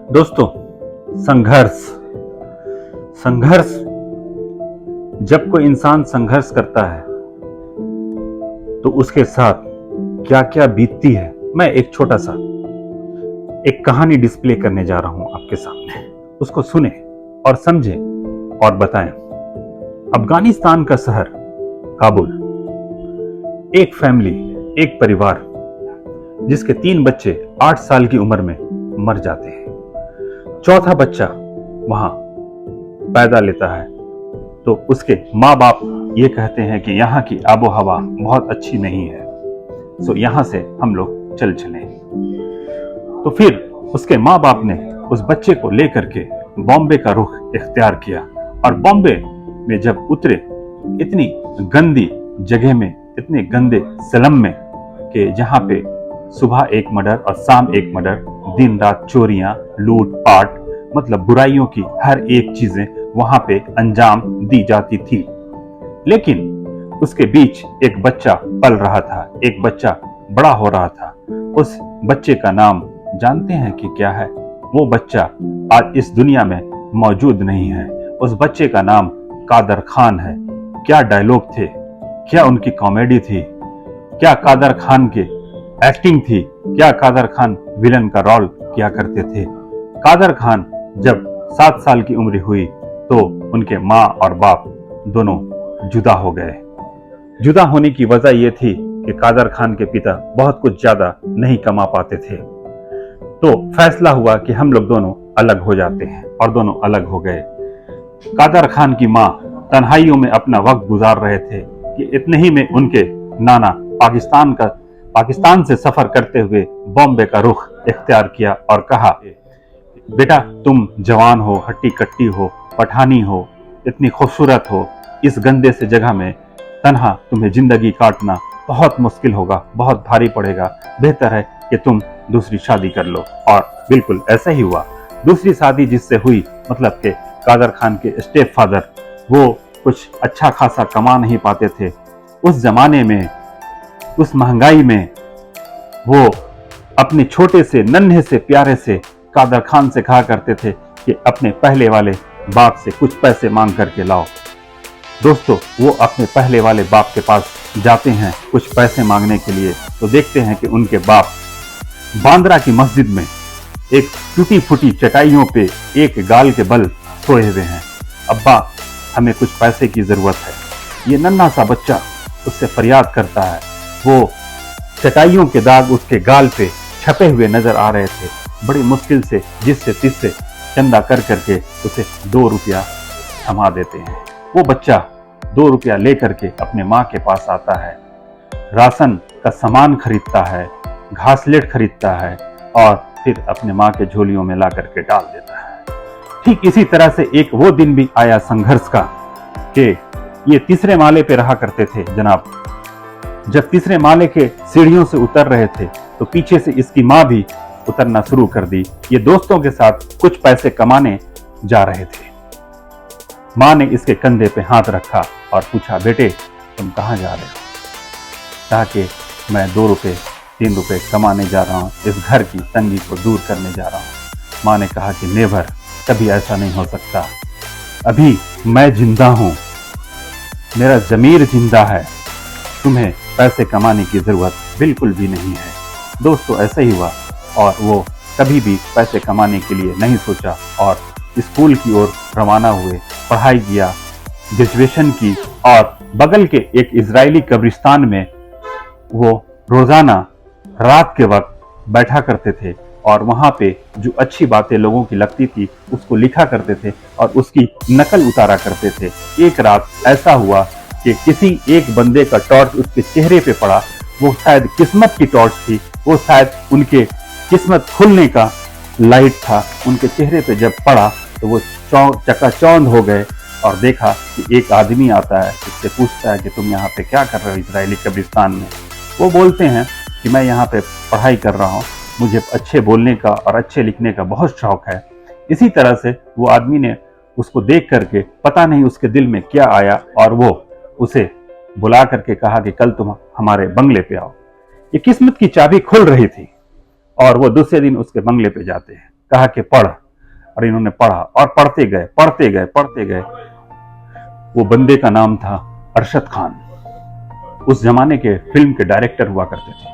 दोस्तों, संघर्ष संघर्ष जब कोई इंसान संघर्ष करता है तो उसके साथ क्या क्या बीतती है, मैं एक छोटा सा एक कहानी डिस्प्ले करने जा रहा हूं आपके सामने। उसको सुने और समझे और बताएं। अफगानिस्तान का शहर काबुल, एक फैमिली, एक परिवार जिसके 3 बच्चे 8 साल की उम्र में मर जाते हैं। चौथा बच्चा वहां पैदा लेता है तो उसके माँ बाप ये कहते हैं कि यहाँ की आबो हवा बहुत अच्छी नहीं है, सो यहाँ से हम लोग चले। तो फिर उसके माँ बाप ने उस बच्चे को लेकर के बॉम्बे का रुख इख्तियार किया और बॉम्बे में जब उतरे, इतनी गंदी जगह में, इतने गंदे स्लम में कि जहाँ पे सुबह एक मर्डर और शाम एक मर्डर, दिन रात चोरियां, लूट पाट, मतलब बुराइयों की हर एक चीजें वहां पे अंजाम दी जाती थी। लेकिन उसके बीच एक बच्चा पल रहा था, एक बच्चा बड़ा हो रहा था। उस बच्चे का नाम जानते हैं कि क्या है? वो बच्चा आज इस दुनिया में मौजूद नहीं है। उस बच्चे का नाम कादर खान है। क्या डायलॉग थे, क्या उनकी कॉमेडी थी, क्या कादर खान के एक्टिंग थी, क्या कादर खान विलन का रोल किया करते थे। कादर खान जब 7 साल की उम्र हुई तो उनके माँ और बाप दोनों जुदा हो गए। जुदा होने की वजह यह थी कि कादर खान के पिता बहुत कुछ ज्यादा नहीं कमा पाते थे। तो फैसला हुआ कि हम लोग दोनों अलग हो जाते हैं और दोनों अलग हो गए। कादर खान की माँ तन्हाइयों में अपना वक्त गुजार रहे थे कि इतने ही में उनके नाना पाकिस्तान से सफर करते हुए बॉम्बे का रुख इख्तियार किया और कहा, बेटा तुम जवान हो, हट्टी कट्टी हो, पठानी हो, इतनी खूबसूरत हो, इस गंदे से जगह में तन्हा तुम्हें जिंदगी काटना बहुत मुश्किल होगा, बहुत भारी पड़ेगा। बेहतर है कि तुम दूसरी शादी कर लो। और बिल्कुल ऐसा ही हुआ। दूसरी शादी जिससे हुई, मतलब के कादर खान के स्टेप फादर वो कुछ अच्छा खासा कमा नहीं पाते थे। उस जमाने में, उस महंगाई में वो अपने छोटे से नन्हे से प्यारे से कादर खान से कहा करते थे कि अपने पहले वाले बाप से कुछ पैसे मांग करके लाओ। दोस्तों, वो अपने पहले वाले बाप के पास जाते हैं कुछ पैसे मांगने के लिए, तो देखते हैं कि उनके बाप बांद्रा की मस्जिद में एक टूटी फूटी चटाइयों पे एक गाल के बल सोए हुए हैं। अब्बा, हमें कुछ पैसे की जरूरत है। ये नन्हा सा बच्चा उससे फरियाद करता है। वो चटाइयों के दाग उसके गाल पे छपे हुए नजर आ रहे थे। बड़ी मुश्किल से जिससे तिससे चंदा कर करके उसे 2 रुपया थमा देते हैं। वो बच्चा 2 रुपया लेकर के अपने माँ के पास आता है, राशन का सामान खरीदता है, घासलेट खरीदता है और फिर अपने माँ के झोलियों में ला करके डाल देता है। ठीक इसी तरह से एक वो दिन भी आया संघर्ष का कि ये तीसरे माले पे रहा करते थे जनाब। जब तीसरे माले के सीढ़ियों से उतर रहे थे तो पीछे से इसकी माँ भी उतरना शुरू कर दी। ये दोस्तों के साथ कुछ पैसे कमाने जा रहे थे। माँ ने इसके कंधे पे हाथ रखा और पूछा, बेटे तुम कहाँ जा रहे हो? कहा कि मैं 2 रुपए 3 रुपए कमाने जा रहा हूँ, इस घर की तंगी को दूर करने जा रहा हूँ। माँ ने कहा कि नेवर, कभी ऐसा नहीं हो सकता। अभी मैं जिंदा हूँ, मेरा जमीर जिंदा है, तुम्हें पैसे कमाने की जरूरत बिल्कुल भी नहीं है। दोस्तों, ऐसा ही हुआ और वो कभी भी पैसे कमाने के लिए नहीं सोचा और स्कूल की ओर रवाना हुए, पढ़ाई किया, ग्रेजुएशन की और बगल के एक इजरायली कब्रिस्तान में वो रोजाना रात के वक्त बैठा करते थे और वहां पे जो अच्छी बातें लोगों की लगती थी उसको लिखा करते थे और उसकी नकल उतारा करते थे। एक रात ऐसा हुआ कि किसी एक बंदे का टॉर्च उसके चेहरे पे पड़ा। वो शायद किस्मत की टॉर्च थी, वो शायद उनके किस्मत खुलने का लाइट था। उनके चेहरे पे जब पड़ा तो वो चकाचौंध हो गए और देखा कि एक आदमी आता है, उससे पूछता है कि तुम यहाँ पे क्या कर रहे हो इजरायली कब्रिस्तान में? वो बोलते हैं कि मैं यहाँ पे पढ़ाई कर रहा हूँ, मुझे अच्छे बोलने का और अच्छे लिखने का बहुत शौक है। इसी तरह से वो आदमी ने उसको देख करके पता नहीं उसके दिल में क्या आया और वो उसे बुला करके कहा कि कल तुम हमारे बंगले पे आओ। ये किस्मत की चाबी खुल रही थी। और वो दूसरे दिन उसके बंगले पे जाते हैं, कहा कि पढ़, और इन्होंने पढ़ा और पढ़ते गए पढ़ते गए पढ़ते गए। वो बंदे का नाम था अरशद खान, उस जमाने के फिल्म के डायरेक्टर हुआ करते थे।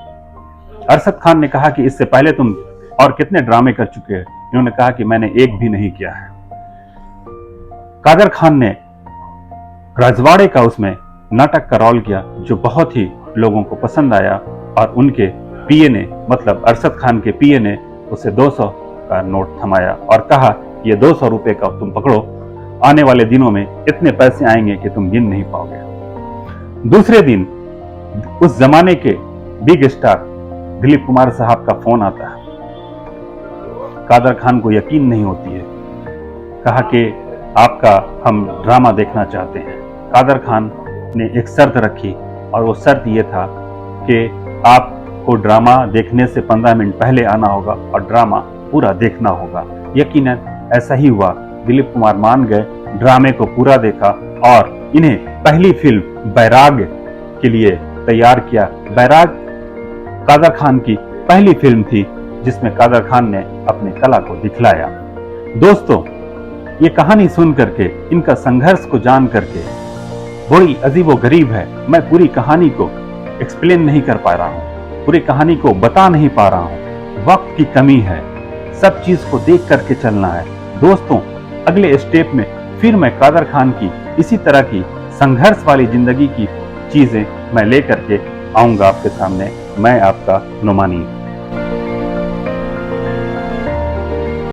अरशद खान ने कहा कि इससे पहले तुम और कितने ड्रामे कर चुके हैं? इन्होंने कहा कि मैंने एक भी नहीं किया है। कादर खान ने राजवाड़े का उसमें नाटक का रोल किया, जो बहुत ही लोगों को पसंद आया, और उनके पीए ने, मतलब अरशद खान के पीए ने उसे 200 का नोट थमाया और कहा ये 200 रुपए का तुम पकड़ो, आने वाले दिनों में इतने पैसे आएंगे कि तुम गिन नहीं पाओगे। दूसरे दिन उस जमाने के बिग स्टार दिलीप कुमार साहब का फोन आता है। कादर खान को यकीन नहीं होती है, कहा कि आपका हम ड्रामा देखना चाहते हैं। कादर खान ने एक शर्त रखी, और वो शर्त ये था कि आपको ड्रामा देखने से 15 मिनट पहले आना होगा और ड्रामा पूरा देखना होगा। यकीनन ऐसा ही हुआ, दिलीप कुमार मान गए, ड्रामे को पूरा देखा और इन्हें पहली फिल्म बैराग के लिए तैयार किया। बैराग कादर खान की पहली फिल्म थी जिसमें कादर खान ने अपने कला को दिखलाया। दोस्तों, ये कहानी सुन करके, इनका संघर्ष को जान करके बड़ी अजीबो गरीब है। मैं पूरी कहानी को एक्सप्लेन नहीं कर पा रहा हूँ, पूरी कहानी को बता नहीं पा रहा हूँ, वक्त की कमी है, सब चीज को देख करके चलना है। दोस्तों, अगले स्टेप में फिर मैं कादर खान की इसी तरह की संघर्ष वाली जिंदगी की चीजें मैं लेकर के आऊंगा आपके सामने। मैं आपका नुमानी।